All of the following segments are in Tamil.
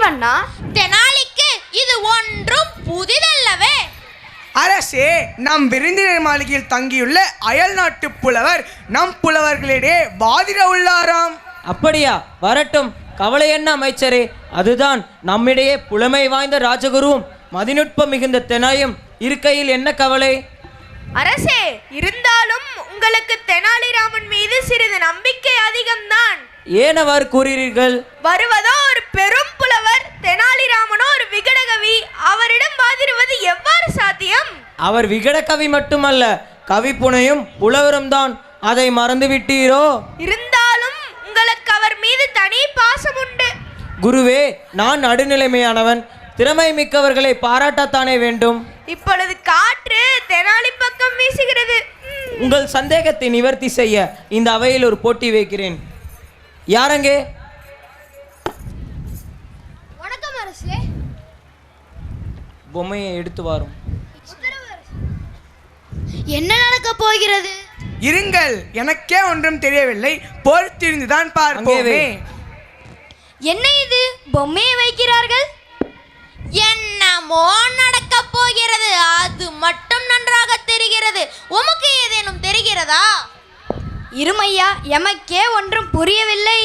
மன்னா? தெனாலிக்கு இது ஒன்றும் புதிதல்லவே. அரசே, நம் விருந்தினர் மாளிகையில் தங்கியுள்ள அயல் நாட்டு புலவர் நம் புலவர்களிடையே வாதிட உள்ளாராம். அப்படியா? வரட்டும், கவலை என்ன அமைச்சரே. அதுதான் நம்மிடையே புலமை வாய்ந்த ராஜகுருவும் மதிநுட்பம் மிகுந்த தெனாயும் இருக்கையில் என்ன கவலை? அரசே, இருந்தாலும் உங்களுக்கு தெனாலிராமன் மீது சிறிது நம்பிக்கை அதிகம்தான். ஏன் அவ்வாறு கூறுகிறீர்கள்? வருவதோ ஒரு பெரும் புலவர், தெனாலிராமனோ ஒரு விகடகவி. அவரிடம் வாதிடுவது எவ்வாறு சாத்தியம்? அவர் விகடகவி மட்டுமல்ல, கவி புனையும் புலவரும் தான். அதை மறந்து விட்டீரோ? இருந்தாலும் உங்களுக்கு அவர் மீது தனி பாசம் உண்டு. குருவே, நான் நடுநிலைமையானவன். திறமை மிக்கவர்களை பாராட்டத்தானே வேண்டும். இப்பொழுது காற்று தெனாலி பக்கம் வீசுகிறது. உங்கள் சந்தேகத்தை நிவர்த்தி செய்ய இந்த அவையில் ஒரு போட்டி வைக்கிறேன். யாரங்கே? வணக்கம் அரசே. பொம்மையை எடுத்து வாரும். என்ன நடக்க போகிறது? இருங்கள், எனக்கே ஒன்றும் தெரியவில்லை. பொறுத்திருந்துதான் பார்ப்போமே. என்ன இது? பொம்மையை வைக்கிறார்கள். என்னமோ நடக்க போகிறது. அது மட்டும் நன்றாக தெரிகிறது. உமக்கு ஏதேனும் தெரிகிறதா? இருமையா, எமக்கே ஒன்றும் புரியவில்லை.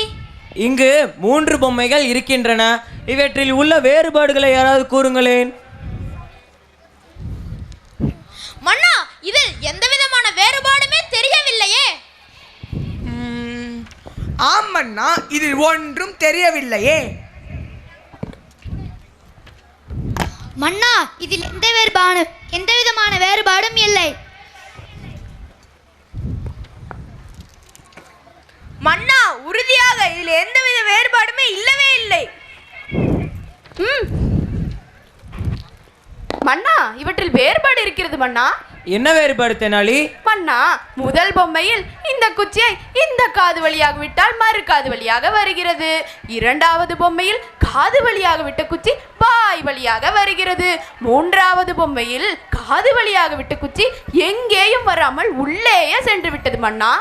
இங்கு 3 பொம்மைகள் இருக்கின்றன. இவற்றில் உள்ள வேறுபாடுகளை யாராவது கூறுங்களேன். மன்னா, இதில் எந்த விதமான வேறுபாடுமே தெரியவில்லையே. ஆமண்ணா, இதில் ஒன்றும் தெரியவில்லையே. மன்னா, இதில் எந்த விதமான வேறுபாடும் இல்லை. மன்னா, உறுதியாக இதில் எந்தவித வேறுபாடுமே இல்லவே இல்லை. மன்னா, இவற்றில் வேறுபாடு இருக்கிறது மன்னா. என்ன வேறுபாடு தெனாலி? மன்னா, முதல் பொம்மையில் இந்த குச்சியை இந்த காது வழியாக விட்டால் மறு காது வழியாக வருகிறது. இரண்டாவது பொம்மையில் காது வழியாக விட்ட குச்சி வாய் வழியாக வருகிறது. மூன்றாவது பொம்மையில் காது வழியாக விட்ட குச்சி எங்கேயும் வராமல் உள்ளேயே சென்று விட்டது மன்னா.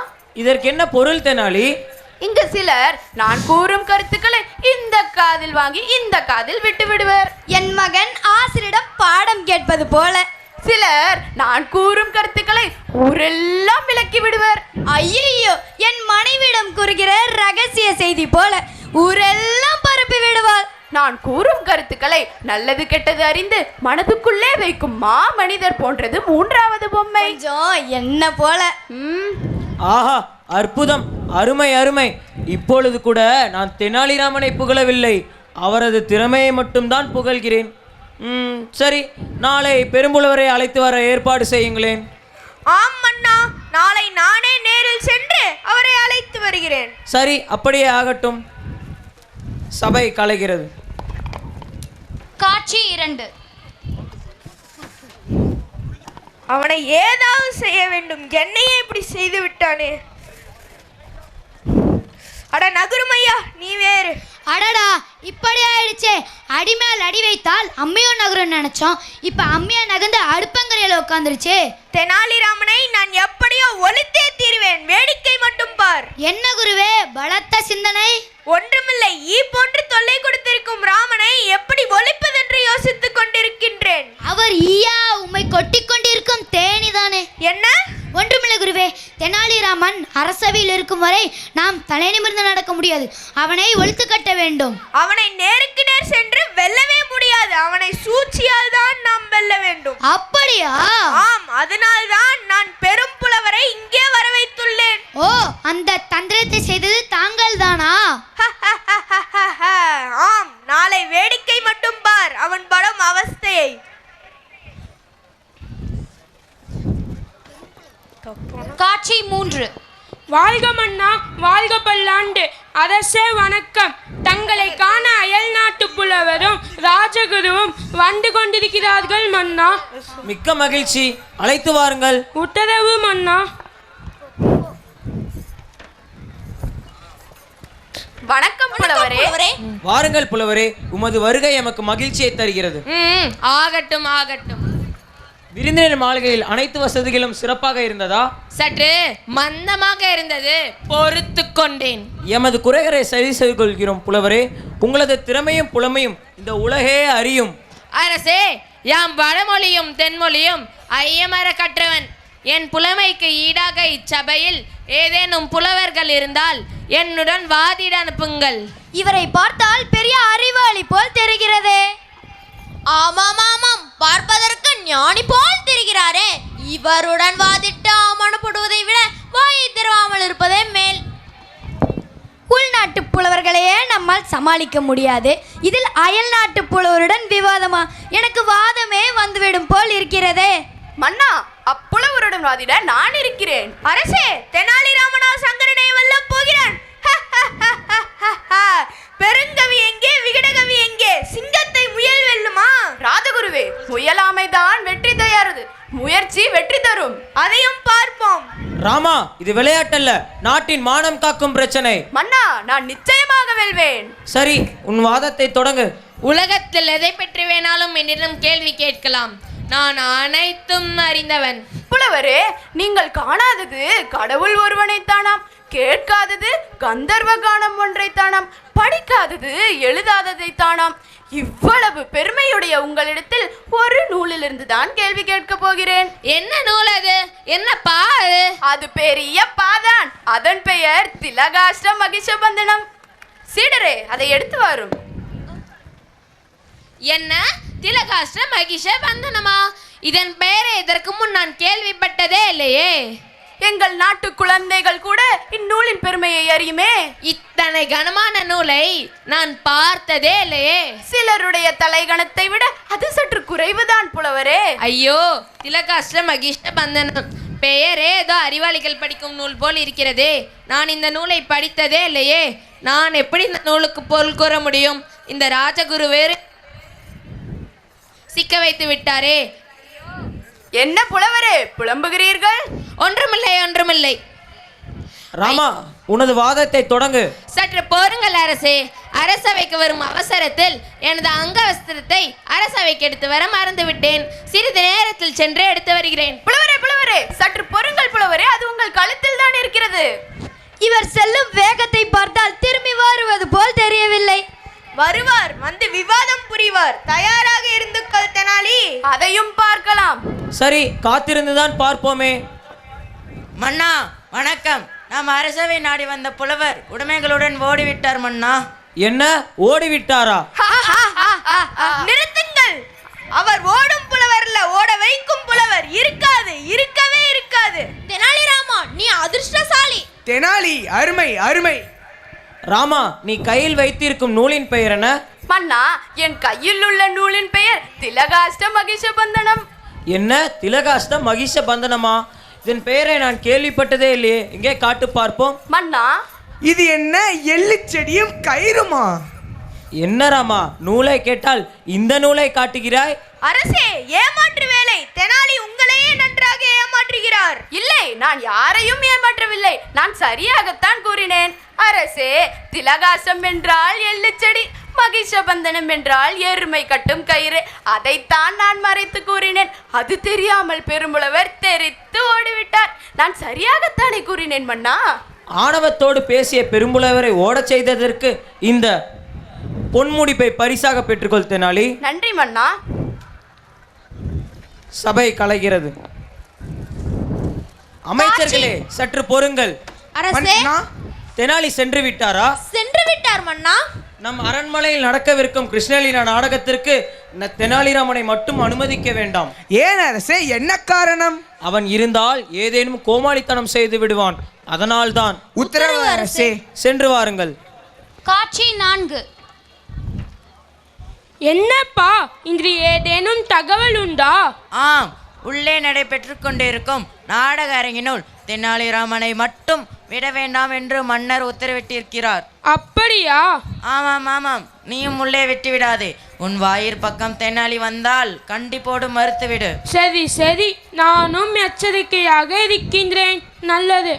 இதற்கு என்ன பொருள் தெனாலி? இங்கு சிலர் நான் கூறும் கருத்துக்களை இந்த காதில் வாங்கி இந்த காதில் விட்டு விடுவர். என் மகன் ஆசிரியரிடம் பாடம் கேட்பது போல. சிலர் நான் கூறும் கருத்துக்களை ஊரெல்லாம் விளக்கி விடுவர். ஐயோ, என் மனைவிடம் கூறுகிற ரகசிய செய்தி போல ஊரெல்லாம் பரப்பி விடுவாள். நான் கூறும் கருத்துக்களை நல்லது கெட்டது அறிந்து மனதுக்குள்ளே வைக்கும் மனிதர் போன்றது மூன்றாவது பொம்மை. என்ன போல. ஆஹா, அற்புதம், அருமை அருமை. இப்பொழுது கூட நான் தெனாலிராமனை புகழவில்லை, அவரது திறமையை மட்டும்தான் புகழ்கிறேன். சரி, நாளை பெரும்புலவரை அழைத்து வர ஏற்பாடு செய்யுங்களேன். ஆம் மன்னா, நாளை நானே நேரில் சென்று அவரை அழைத்து வருகிறேன். சரி, அப்படியே ஆகட்டும். சபை கலைகிறது. காட்சி 2. அவனை ஏதாவது செய்ய வேண்டும். என்னையே இப்படி செய்து விட்டானே. அட நகருமையா, நீ வேறு. அடடா, இப்படி ஆயிடுச்சே. அடிமேல் அடி வைத்தால் அம்மையும் நகரும் நினைச்சோம். இப்ப அம்மையா நகர்ந்து அடுப்பங்கரையில உட்காந்துருச்சு. தெனாலிராமனை நான் எப்படியோ ஒழித்தே தீருவேன். வேடிக்கை மட்டும் பார். என்ன குருவே, பலத்த சிந்தனை. ஒன்றுமில்லை, போன்று தொல்லை கொடுத்திருக்கும் ராமனை எப்படி ஒழிப்பதென்று யோசித்துக் கொண்டிருக்கின்றேன். அவர் உம்மை கொட்டி கொண்டிருக்கும் தேனிதானே. என்ன? ஒன்றுமில்லை குருவே, தெனாலிராமன் அரசவையில் இருக்கும் வரை நாம் தலை நிமிர்ந்து நடக்க முடியாது. அவனை ஒழித்து கட்ட வேண்டும். அவனை நேருக்கு நேர் சென்று வெல்லவே முடியாது. அவனை சூழ்ச்சியால் தான் நாம் வெல்ல வேண்டும். அப்படியா? ஆம், அதனால்தான் நான் பெரும் புலவரை இங்கே வர வைத்துள்ளேன். ஓ, அந்த தந்திரத்தை செய்தது தாங்கள் தானா? ஆம், நாளை வேடிக்கை மட்டும் பார் அவன் படும் அவஸ்தையை. காட்சி 3. வாழ்க மன்னா, வாழ்க பல்லாண்டு. அரசே வணக்கம். தங்களை காண அயல் நாட்டு புலவரும் ராஜகுருவும் வந்து கொண்டிருக்கிறார்கள் மன்னா. மிக்க மகிழ்ச்சி, அழைத்து வாருங்கள். உத்தரவு மன்னா. வணக்கம் புலவரே. வாருங்கள் புலவரே, உமது வருகை எமக்கு மகிழ்ச்சியை தருகிறது. ஆகட்டும் ஆகட்டும். விருந்தினர் மாளிகையில் அனைத்து வசதிகளும் சிறப்பாக இருந்ததா? சற்று மந்தமாக இருந்தது, பொறுத்து கொண்டேன். எமது குறைகளை சரி செய்து கொள்கிறோம் புலவரே. உங்களது திறமையும் புலமையும் இந்த உலகே அறியும். அரசே, யாம் வடமொழியும் தென்மொழியும் ஐயமர கற்றவன். என் புலமைக்கு ஈடாக இச்சபையில் ஏதேனும் புலவர்கள் இருந்தால் என்னுடன் வாதிட அனுப்புங்கள். இவரை பார்த்தால் பெரிய அறிவாளி போல் தெரிகிறதே. ஆமாம் ஆமாம், பார்ப்பதற்கு ஞானி போல் தெரிகிறாரே. இவருடன் வாதிட்டு அவமானப்படுவதை விட வாயை திறவாமல் இருப்பதே மேல். உள்நாட்டு புலவர்களையே நம்மால் சமாளிக்க முடியாது, இதில் அயல் நாட்டு புலவருடன் விவாதமா? எனக்கு வாதமே வந்துவிடும் போல் இருக்கிறதே. மன்னா, அப்புலவருடன் வாதிட நான் இருக்கிறேன். அரசே, தெனாலிராமனா சங்கரனை வெல்ல போகிறேன். பெருங்கவி எங்கே, விகடகவி எங்கே? சிங்கத்தை முயல் வெல்லுமா? ராஜகுருவே, முயலாமைதான் வெற்றி தயாரது. முயற்சி வெற்றி தரும், அதையும் பார்ப்போம். ராமா, இது விளையாட்டல்ல, நாட்டின் மானம் காக்கும் பிரச்சனை. மன்னா, நான் நிச்சயமாக வெல்வேன். சரி, உன் வாதத்தை தொடங்கு. உலகத்தில் எதை பற்றி வேணாலும் என்னிடம் கேள்வி கேட்கலாம், நான் அனைத்தும் அறிந்தவன். புலவரே, நீங்கள் காணாதது கடவுள் ஒருவனைத்தானாம், கேட்காதது கந்தர்வ கானம் ஒன்றைத்தானாம், படிக்காதது எழுதாததை தானாம். இவ்வளவு பெருமையுடைய உங்களிடத்தில் ஒரு நூலிலிருந்து தான் கேள்வி கேட்க போகிறேன். என்ன நூல் அது? என்ன பா அது? அது பெரிய பாதான். அதன் பெயர் திலகாஷ்ட மகிஷபந்தனம். சீடரே, அதை எடுத்து வரும். என்ன திலகாஷ்ட மகிஷ பந்தனமா? இதன் பெயரை இதற்கு முன் நான் கேள்விப்பட்டதே இல்லையே. எங்கள் நாட்டு குழந்தைகள் கூட இந்நூலின் பெருமையை அறியுமே. இத்தனை கனமான நூலை நான் பார்த்ததே இல்லையே. சிலருடைய தலைகணத்தை விட அது சற்று குறைவுதான் புலவரே. ஐயோ, திலகாஷ்ட மகிஷ்ட பந்தனம் பெயரே ஏதோ அறிவாளிகள் படிக்கும் நூல் போல் இருக்கிறதே. நான் இந்த நூலை படித்ததே இல்லையே. நான் எப்படி இந்த நூலுக்கு பொருள் கூற முடியும்? இந்த ராஜகுரு வேறு சிக்க வைத்து விட்டாரே. என்ன புலவரே, புலம்புகிறீர்கள்? ஒன்றுமில்லை, ஒன்றுமில்லை. ராமா, உனது வாதத்தை தொடங்கு. சற்று போருங்கள் அரசே. அரசவைக்கு வரும் அவசரத்தில் எனது அங்கவஸ்திரத்தை அரசவைக்கு எடுத்து வர மறந்துவிட்டேன். சிறிது நேரத்தில் சென்று எடுத்து வருகிறேன். புலவரே, புலவரே, சற்று பொறுங்கள் புலவரே, அது உங்கள் கழுத்தில் தான் இருக்கிறது. இவர் செல்லும் வேகத்தை பார்த்தால் திரும்பி வருவது போல் தெரியவில்லை. வருவார், வந்து விவாதம் புரிவார். தயாராக இருந்துக்கள் தெனாலி. அதையும் பார்க்கலாம். சரி, காத்திருந்துதான் பார்ப்போமே. மன்னா வணக்கம். நாம் அரசவை நாடி வந்த புலவர் உடைமைகளுடன் ஓடிவிட்டார் மன்னா. என்ன, ஓடிவிட்டாரா? நிறுத்துங்கள். அவர் ஓடும் புலவர்ல, ஓட வைக்கும் புலவர். இருக்காது, இருக்கவே இருக்காது. தெனாலிராமா, நீ அதிர்ஷ்டசாலி. தெனாலி, அருமை அருமை. ராமா, நீ கையில் வைத்திருக்கும் நூலின் பெயர் என்ன? மன்னா, என் கையில் உள்ள நூலின் பெயர் திலகாஷ்ட மகிஷபந்தனம். என்ன, திலகாஷ்ட மகிஷ பந்தனமா? இதன் பெயரை நான் கேள்விப்பட்டதே இல்லையே. எங்கே காட்டு பார்ப்போம். மன்னா, இது என்ன, எள்ளு செடியும் கயிறுமா? என்ன ராமா, நூலை கேட்டால் இந்த நூலை காட்டுகிறாய்? அரசே, ஏமாற்று வேலை. தெனாலி உங்களையே நன்றாக ஏமாற்றுகிறார். இல்லை, நான் யாரையும் ஏமாற்றவில்லை. நான் சரியாகத்தான் கூறினேன். அரசே, திலகாசம் என்றால் எள்ளு செடி, மகிஷபந்தனம் என்றால் எருமை கட்டும் கயிறு. அதைத்தான் நான் மறைத்து கூறினேன். அது தெரியாமல் பெரும்புலவர் தெரித்து ஓடிவிட்டார். நான் சரியாகத்தானே கூறினேன் மன்னா. ஆணவத்தோடு பேசிய பெரும்புலவரை ஓடச் செய்ததற்கு இந்த பொன்முடிப்பை பரிசாக பெற்றுக்கொள் தெனாலி. நன்றி மன்னா. சபை கலைகிறது. அமைச்சர்களே, சற்று பொறுங்கள். அரசே, தெனாலி சென்று விட்டாரா? சென்று விட்டார் மன்னா. நம் அரண்மனையில் நடக்கவிருக்கும் கிருஷ்ணலீலா நாடகத்திற்கு தெனாலிராமனை மட்டும் அனுமதிக்க வேண்டாம். ஏன் அரசே, என்ன காரணம்? அவன் இருந்தால் ஏதேனும் கோமாளித்தனம் செய்து விடுவான். அதனால்தான். உத்தரவு அரசே. சென்று வாருங்கள். காட்சி 4. என்னப்பா, இன்று ஏதேனும் தகவல் உண்டா? ஆம், உள்ளே நடைபெற்று கொண்டிருக்கும் நாடக அரங்கினுள் தெனாலிராமனை மட்டும் விட வேண்டாம் என்று மன்னர் உத்தரவிட்டிருக்கிறார். அப்படியா? ஆமாம் ஆமாம், நீயும் உள்ளே விட்டு விடாதே. உன் வாயிற் பக்கம் தெனாலி வந்தால் கண்டிப்போடு மறுத்துவிடு. சரி சரி, நானும் எச்சரிக்கையாக இருக்கின்றேன். நல்லது.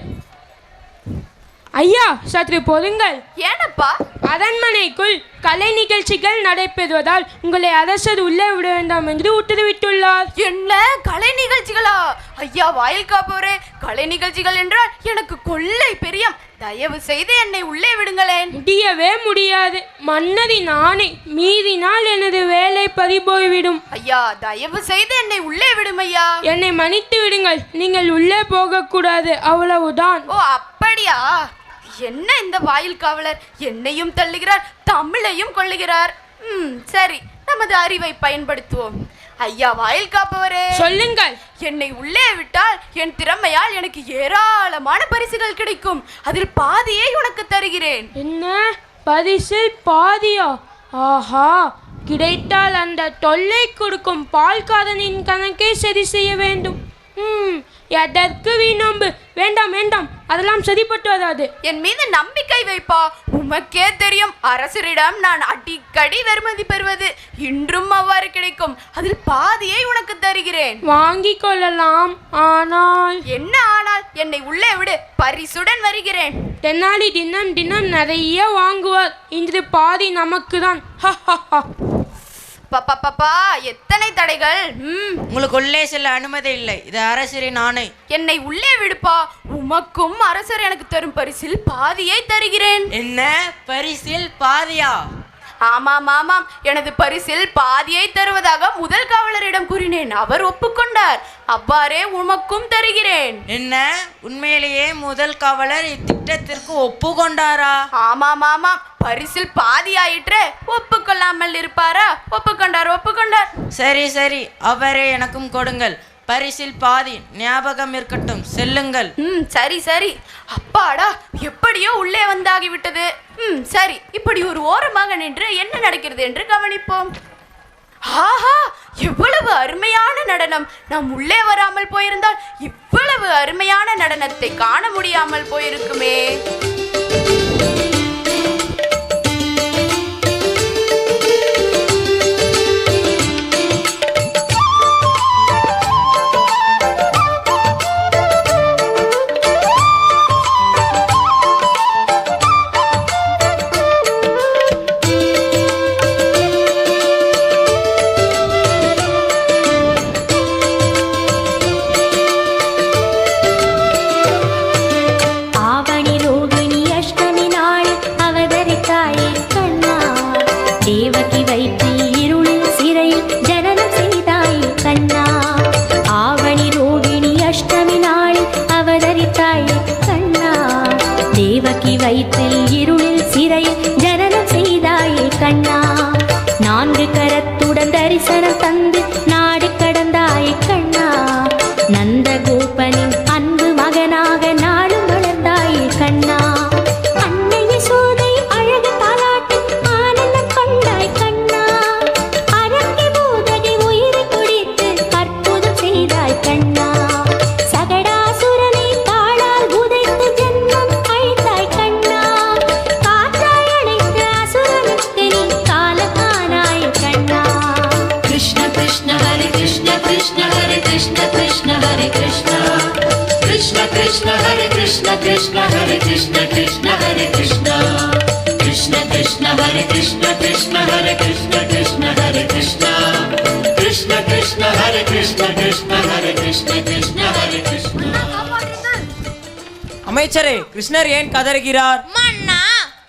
ஐயா சற்று பொறுங்கள். ஏனப்பா? அரண்மனைக்குள் கலை நிகழ்ச்சிகள் நடைபெறுவதால் உங்களை அரசர் உள்ளே விட வேண்டாம் என்று உத்தரவிட்டுள்ளார். என்ன கலை நிகழ்ச்சிகளா? ஐயா வாயில் காப்பவரே, கலை நிகழ்ச்சிகள் என்றால் எனக்கு கொள்ளை பிரியம். தயவு செய்து என்னை உள்ளே விடுங்களேன். முடியவே முடியாது. மன்னரின் ஆணை மீறினால் எனது வேலை பறிபோய்விடும். ஐயா தயவு செய்து என்னை உள்ளே விடும் ஐயா. என்னை மன்னித்து விடுங்கள். நீங்கள் உள்ளே போகக்கூடாது, அவ்வளவுதான். ஓ அப்படியா? என்ன இந்த வாயில் காவலர் என்னையும் தள்ளுகிறார், தமிழையும் கொள்ளுகிறார். சரி, நமது அறிவை பயன்படுத்துவோம். ஐயா வாயில் காப்பவரே, சொல்லுங்கள். என்னை உள்ளே விட்டால் என் திறமையால் எனக்கு ஏராளமான பரிசுகள் கிடைக்கும். அதில் பாதியை உனக்கு தருகிறேன். என்ன பரிசு பாதியா? ஆஹா, கிடைத்தால் அந்த தொல்லை கொடுக்கும் பால்காரனின் கணக்கை சரி செய்ய வேண்டும். எதற்கு வீணம்பு? வேண்டாம் வேண்டாம், அதெல்லாம் சரிப்பட்டு வராது. என் மீது நம்பிக்கை வைப்பா. உமக்கே தெரியும், அரசரிடம் நான் அடிக்கடி வெறுமதி பெறுவது. இன்றும் அவ்வாறு கிடைக்கும். அதில் பாதியை உனக்கு தருகிறேன். வாங்கிக் கொள்ளலாம். ஆனால் என்ன ஆனால்? என்னை உள்ளே விடு, பரிசுடன் வருகிறேன். தென்னாலி தினம் தினம் நிறைய வாங்குவார். இன்று பாதி நமக்கு தான். பாப்பா, எத்தனை தடைகள்! உங்களுக்கு உள்ளே செல்ல அனுமதி இல்லை. இது அரசரின் ஆணை. என்னை உள்ளே விடுப்பா. உமக்கும் அரசர் எனக்கு தரும் பரிசில் பாதியை தருகிறேன். என்ன பரிசில் பாதியா? ஆமாம் ஆமாம், எனது பரிசில் பாதியை தருவதாக முதல் காவலரிடம் கூறினேன். அவர் ஒப்புக்கொண்டார். அவ்வாறே உமக்கும் தருகிறேன். என்ன உண்மையிலேயே முதல் காவலர் இத்திட்டத்திற்கு ஒப்புக்கொண்டாரா? ஆமாம் ஆமாம், பரிசில் பாதி ஆயிற்று, ஒப்புக்கொள்ளாமல் இருப்பாரா? ஒப்புக்கொண்டார். சரி சரி, அவரே எனக்கும் கொடுங்கள். பரிசில் பாதி, ஞாபகம் இருக்கட்டும். செல்லுங்கள். சரி. அப்பாடா, எப்படியோ உள்ளே வந்தாகிவிட்டது. சரி, இப்படி ஒரு ஓரமாக நின்று என்ன நடக்கிறது என்று கவனிப்போம். ஆஹா, எவ்வளவு அருமையான நடனம்! நாம் உள்ளே வராமல் போயிருந்தால் இவ்வளவு அருமையான நடனத்தை காண முடியாமல் போயிருக்குமே. அமைச்சரே, கிருஷ்ணர் ஏன் கதறுகிறார்? மன்னா,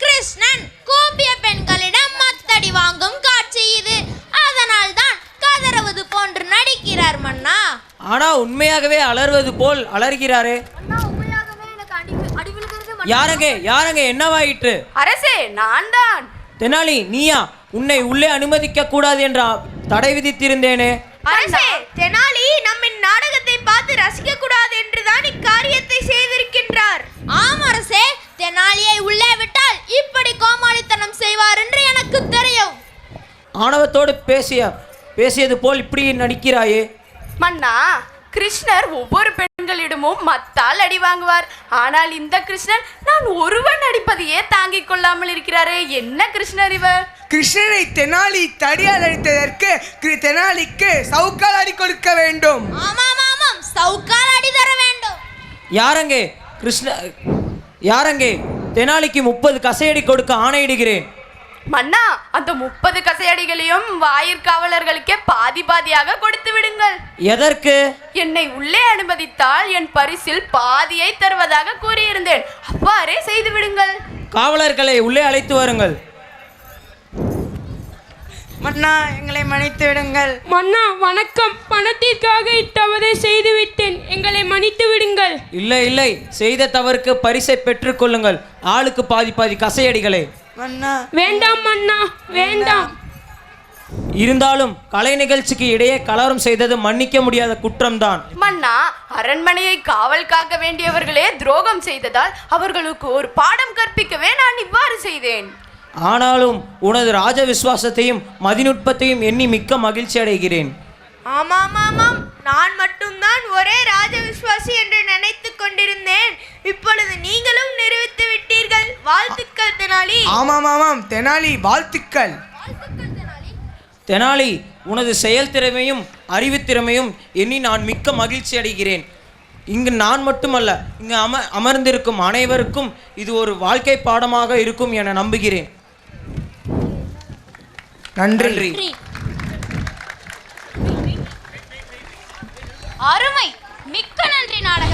கிருஷ்ணன் கோபிய பெண்களிடம் மத்தடி வாங்கும் காட்சி இது. அதனால் தான் கதறுவது போன்று நடிக்கிறார் மன்னா. ஆனா உண்மையாகவே அலறுவது போல் அலறுகிறாரே. யாரங்க என்னவாயிற்று? அரசே, நான் தான். தெனாலி, நீயா? உன்னை உள்ளே அனுமதிக்க கூடாது என்ற தடை விதித்திருந்தேனே. அரசே, தெனாலி நம்மின் நாடகத்தை பார்த்து ரசிக்க கூடாது என்றுதான் இக்காரியத்தை செய்திருக்கின்றார். ஆம் அரசே, தெனாலியை உள்ளே விட்டால் இப்படி கோமாளித்தனம் செய்வார் என்று எனக்கு தெரியும். ஆணவத்தோடு பேசியது போல் இப்படி நடிக்கிறாயே. மன்னா, கிருஷ்ணர் ஒவ்வொரு பெண்களிடமும் மத்தால் அடி வாங்குவார். ஆனால் இந்த கிருஷ்ணன் நான் ஒருவன் அடிப்பதையே தாங்கிக் கொள்ளாமல் இருக்கிறாரே. என்ன கிருஷ்ணர் இவர்? கிருஷ்ணரை தெனாலி தடியால் அடித்ததற்கு தெனாலிக்கு சவுக்கால் அடி கொடுக்க வேண்டும். ஆமாம், சவுக்கால் அடி தர வேண்டும். யாரங்கே தெனாலிக்கு 30 கசையடி கொடுக்க ஆணையிடுகிறேன். மன்னா, அந்த 30 கசையடிகளையும் வாயிற்காவலர்களுக்கே பாதி பாதியாக கொடுத்து விடுங்கள். எதற்கு? என்னை உள்ளே அனுமதித்தால் என் பரிசில் பாதியை தருவதாக கூறியிருந்தேன். அவ்வாறே செய்து விடுங்கள். காவலர்களை உள்ளே அழைத்து வருங்கள். மன்னா, எங்களை மன்னித்து விடுங்கள். மன்னா வணக்கம். பணத்திற்காக இத்தவறை செய்து விட்டேன், எங்களை மன்னித்து விடுங்கள். இல்லை இல்லை, செய்த தவறுக்கு பரிசை பெற்றுக்கொள்ளுங்கள். ஆளுக்கு பாதி பாதி கசையடிகளே. மன்னா, வேண்டாம் மன்னா, வேண்டாம். இருந்தாலும் கலை நிகழ்ச்சிக்கு இடையே கலவரம் செய்தது மன்னிக்க முடியாத குற்றம்தான். மன்னா, அரண்மனையை காவல் காக்க வேண்டியவர்களே துரோகம் செய்ததால் அவர்களுக்கு ஒரு பாடம் கற்பிக்கவே நான் இவ்வாறு செய்தேன். ஆனாலும் உனது ராஜ விசுவாசத்தையும் மதிநுட்பத்தையும் எண்ணி மிக்க மகிழ்ச்சி அடைகிறேன். ஆமாம் ஆமாம், நான் மட்டும்தான் ஒரே ராஜ விசுவாசி என்று நினைத்துக் கொண்டிருந்தேன். இப்பொழுது நீங்களும் நிரூபித்து விட்டீர்கள். வாழ்த்துக்கள் தெனாலி. ஆமாம் ஆமாம் தெனாலி, வாழ்த்துக்கள். தெனாலி, உனது செயல்திறமையும் அறிவுத்திறமையும் எண்ணி நான் மிக்க மகிழ்ச்சி அடைகிறேன். இங்கு நான் மட்டுமல்ல, இங்கு அமர்ந்திருக்கும் அனைவருக்கும் இது ஒரு வாழ்க்கை பாடமாக இருக்கும் என நம்புகிறேன். நன்றி. அருமை, மிக்க நன்றி நாடக